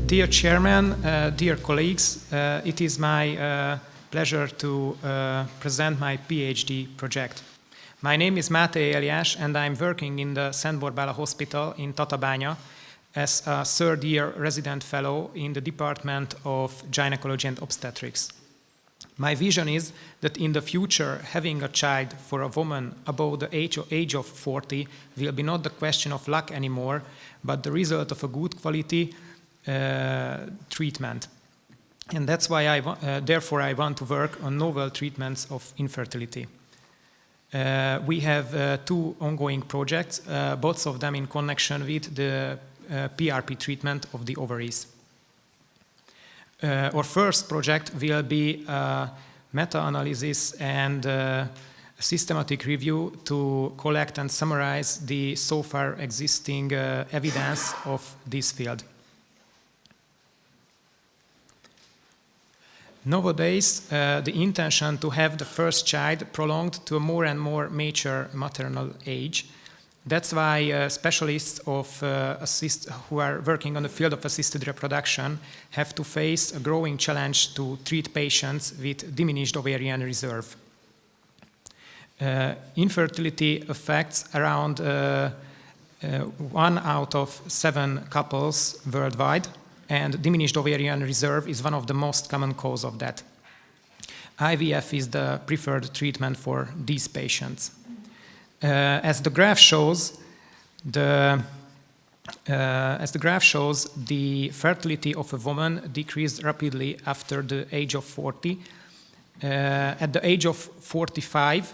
Dear Chairman, dear colleagues, it is my pleasure to present my PhD project. My name is Máté Éliás, and I'm working in the Szent Borbála Hospital in Tatabánya as a third-year resident fellow in the Department of Gynecology and Obstetrics. My vision is that in the future, having a child for a woman above the age of 40 will be not the question of luck anymore, but the result of a good quality treatment. And that's why therefore I want to work on novel treatments of infertility. We have two ongoing projects, both of them in connection with the PRP treatment of the ovaries. Our first project will be a meta-analysis and systematic review to collect and summarize the so far existing evidence of this field. Nowadays, the intention to have the first child prolonged to a more and more mature maternal age. That's why specialists who are working on the field of assisted reproduction have to face a growing challenge to treat patients with diminished ovarian reserve. Infertility affects around 1 out of 7 couples worldwide, and diminished ovarian reserve is one of the most common causes of that. IVF is the preferred treatment for these patients. As the graph shows, the fertility of a woman decreased rapidly after the age of 40. At the age of 45,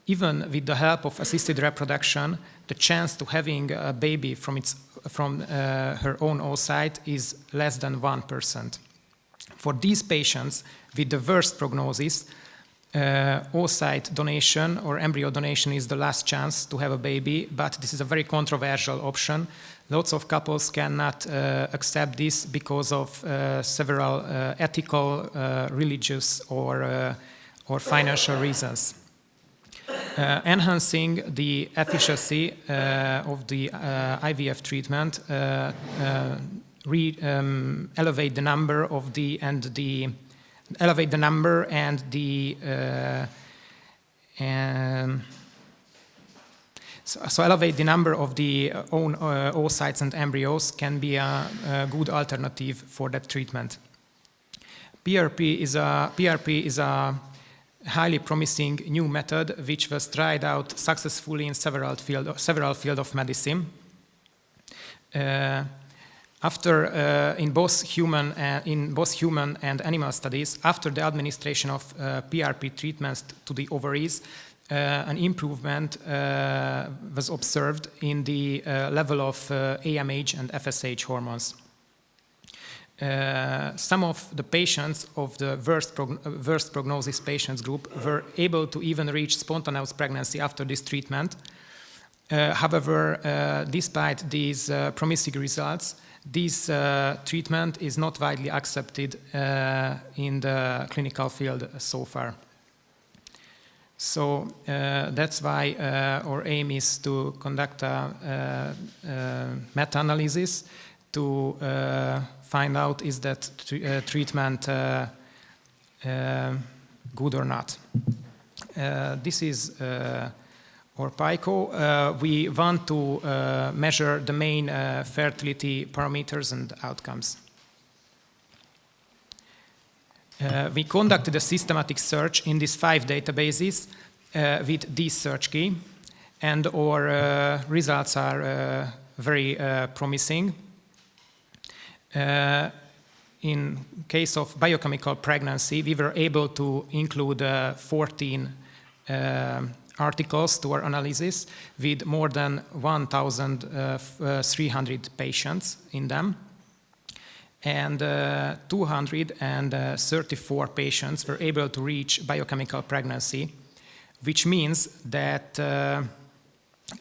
even with the help of assisted reproduction, the chance to having a baby from her own oocyte is less than 1%. For these patients with the worst prognosis, oocyte donation or embryo donation is the last chance to have a baby, but this is a very controversial option. Lots of couples cannot accept this because of several ethical, religious, or financial reasons. Enhancing the efficacy of the IVF treatment elevate the number of the own oocytes and embryos can be a good alternative for that treatment. PRP is a highly promising new method which was tried out successfully in several fields of medicine. In both human and animal studies, after the administration of PRP treatments to the ovaries, an improvement was observed in the level of AMH and FSH hormones. Some of the patients of the worst prognosis patients group were able to even reach spontaneous pregnancy after this treatment. However, despite these promising results, this treatment is not widely accepted in the clinical field so far. So that's why our aim is to conduct a meta-analysis to find out is that treatment good or not. This is or PICO. We want to measure the main fertility parameters and outcomes. We conducted a systematic search in these 5 databases with this search key, and our results are very promising. In case of biochemical pregnancy, we were able to include 14 articles to our analysis with more than 1,300 patients in them. And 234 patients were able to reach biochemical pregnancy, which means that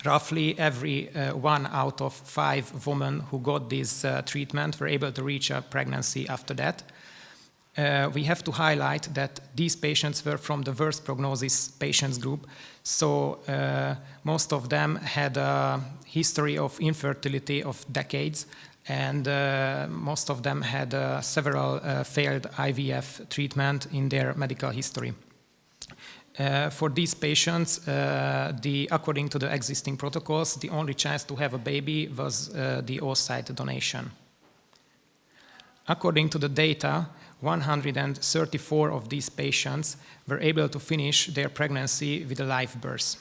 roughly every 1 out of 5 women who got this treatment were able to reach a pregnancy after that. We have to highlight that these patients were from the worst prognosis patients group, so most of them had a history of infertility of decades, and most of them had several failed IVF treatment in their medical history. For these patients, according to the existing protocols, the only chance to have a baby was the oocyte donation. According to the data, 134 of these patients were able to finish their pregnancy with a live birth.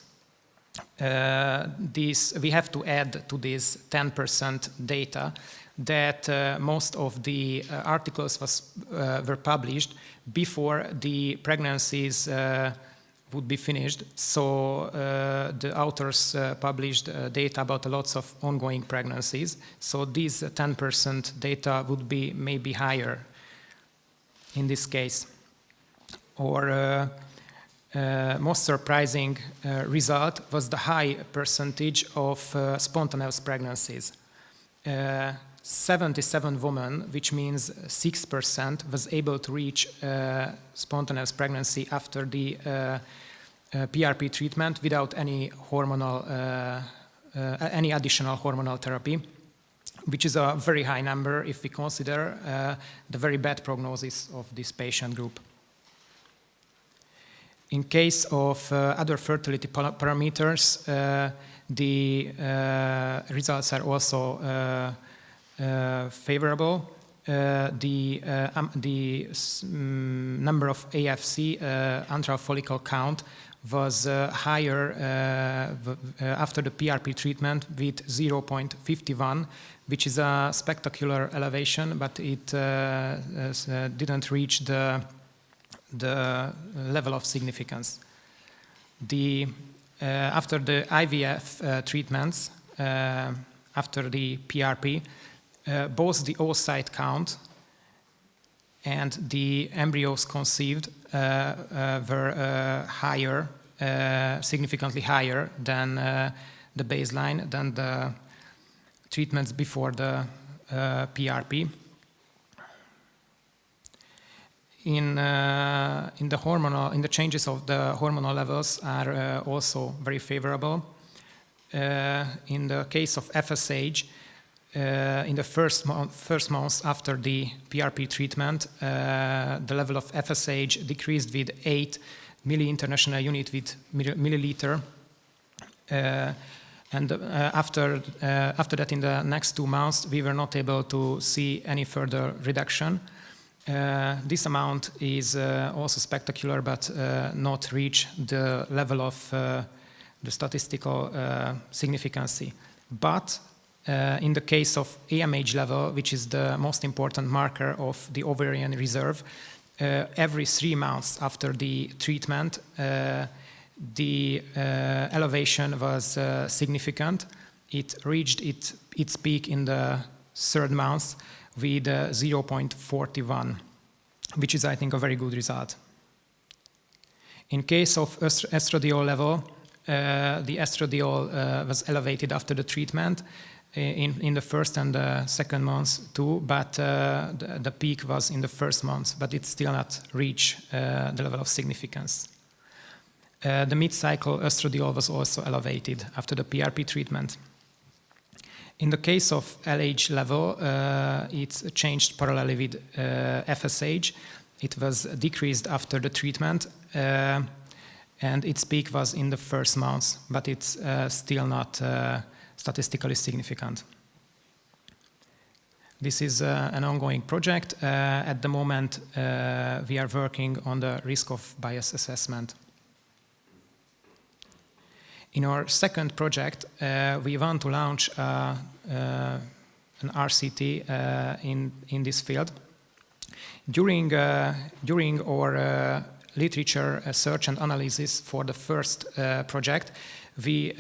We have to add to this 10% data that most of the articles were published before the pregnancies would be finished. So the authors published data about lots of ongoing pregnancies. So these 10% data would be maybe higher in this case. Or most surprising result was the high percentage of spontaneous pregnancies. 77 women, which means 6%, was able to reach spontaneous pregnancy after the PRP treatment without any additional hormonal therapy, which is a very high number if we consider the very bad prognosis of this patient group. In case of other fertility parameters, the results are also favorable. The number of AFC, antral follicle count, was higher after the PRP treatment with 0.51, which is a spectacular elevation, but it didn't reach the level of significance. After the IVF treatments, after the PRP, both the oocyte count and the embryos conceived were higher, significantly higher than the baseline, than the treatments before the PRP. In the changes of the hormonal levels are also very favorable. In the case of FSH, in the first months after the PRP treatment, the level of FSH decreased with 8 milli-international unit with milliliter. And after that, in the next 2 months, we were not able to see any further reduction. This amount is also spectacular, but not reach the level of the statistical significance. But in the case of AMH level, which is the most important marker of the ovarian reserve, every 3 months after the treatment, the elevation was significant. It reached its peak in the 3rd month with 0.41, which is, I think, a very good result. In case of estradiol level, the estradiol was elevated after the treatment in the 1st and the 2nd months too, but the peak was in the 1st month, but it still not reached the level of significance. The mid-cycle estradiol was also elevated after the PRP treatment. In the case of LH level, it changed parallelly with FSH. It was decreased after the treatment, and its peak was in the 1st month, but it's still not statistically significant. This is an ongoing project. At the moment, we are working on the risk of bias assessment. In our 2nd project, we want to launch an RCT in this field. During our literature search and analysis for the 1st project, we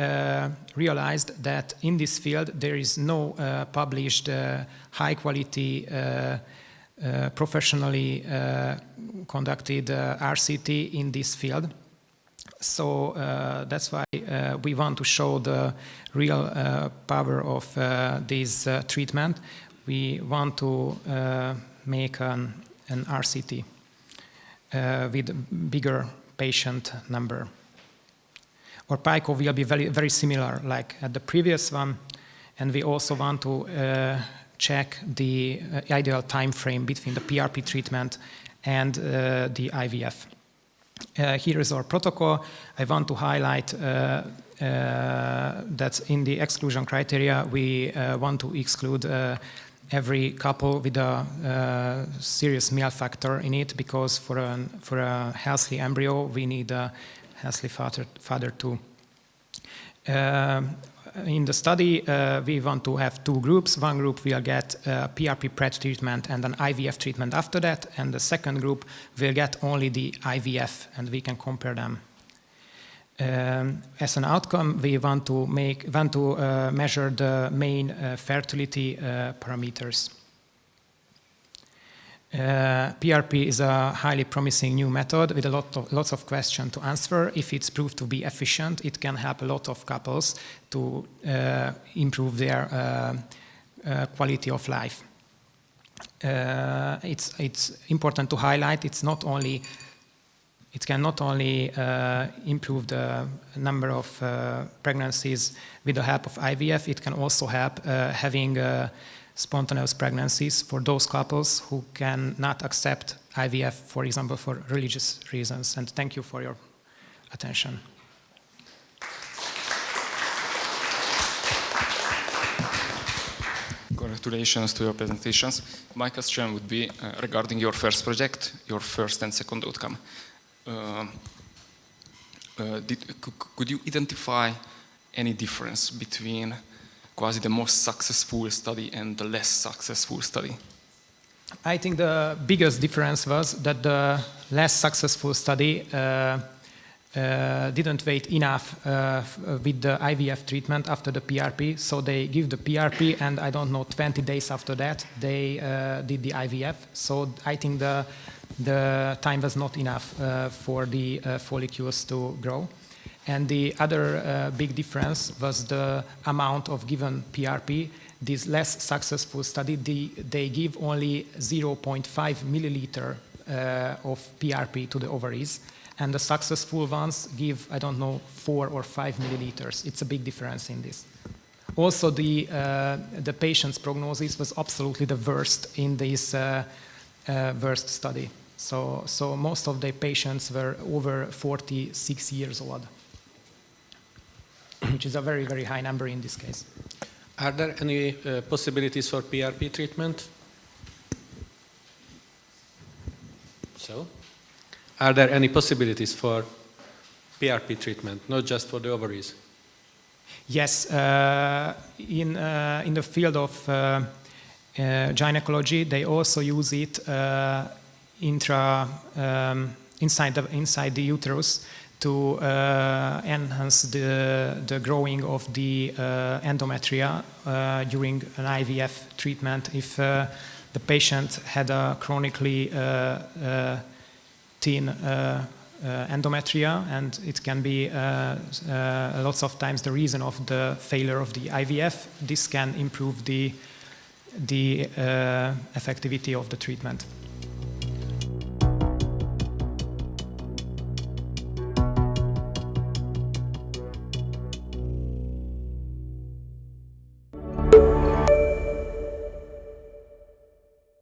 realized that in this field there is no published high-quality, professionally conducted RCT in this field. So that's why we want to show the real power of this treatment. We want to make an RCT with bigger patient number. Our PICO will be very, very similar like at the previous one, and we also want to check the ideal time frame between the PRP treatment and the IVF. Here is our protocol. I want to highlight that in the exclusion criteria, we want to exclude every couple with a serious male factor in it, because for a healthy embryo, we need a healthy father too. In the study, we want to have two groups. One group will get PRP PrEP treatment and an IVF treatment after that, and the second group will get only the IVF, and we can compare them. As an outcome, we want to measure the main fertility parameters. PRP is a highly promising new method with lots of questions to answer. If it's proved to be efficient, it can help a lot of couples to improve their quality of life. It's important to highlight it can not only improve the number of pregnancies with the help of IVF, it can also help having spontaneous pregnancies for those couples who cannot accept IVF, for example, for religious reasons. And thank you for your attention. Congratulations to your presentations. My question would be regarding your first project, your first and second outcome. Could you identify any difference between quasi the most successful study and the less successful study? I think the biggest difference was that the less successful study didn't wait enough with the IVF treatment after the PRP. So they give the PRP, and I don't know, 20 days after that, they did the IVF. So I think the time was not enough for the follicles to grow. And the other big difference was the amount of given PRP. This less successful study, they give only 0.5 milliliter of PRP to the ovaries, and the successful ones give, I don't know, 4 or 5 milliliters. It's a big difference in this. Also, the patient's prognosis was absolutely the worst in this worst study. So most of the patients were over 46 years old, which is a very, very high number in this case. Are there any possibilities for PRP treatment? Are there any possibilities for PRP treatment, not just for the ovaries? Yes, in the field of gynecology, they also use it inside the uterus to enhance the growing of the endometria during an IVF treatment. If the patient had a chronically thin endometria, and it can be lots of times the reason of the failure of the IVF, this can improve the effectivity of the treatment.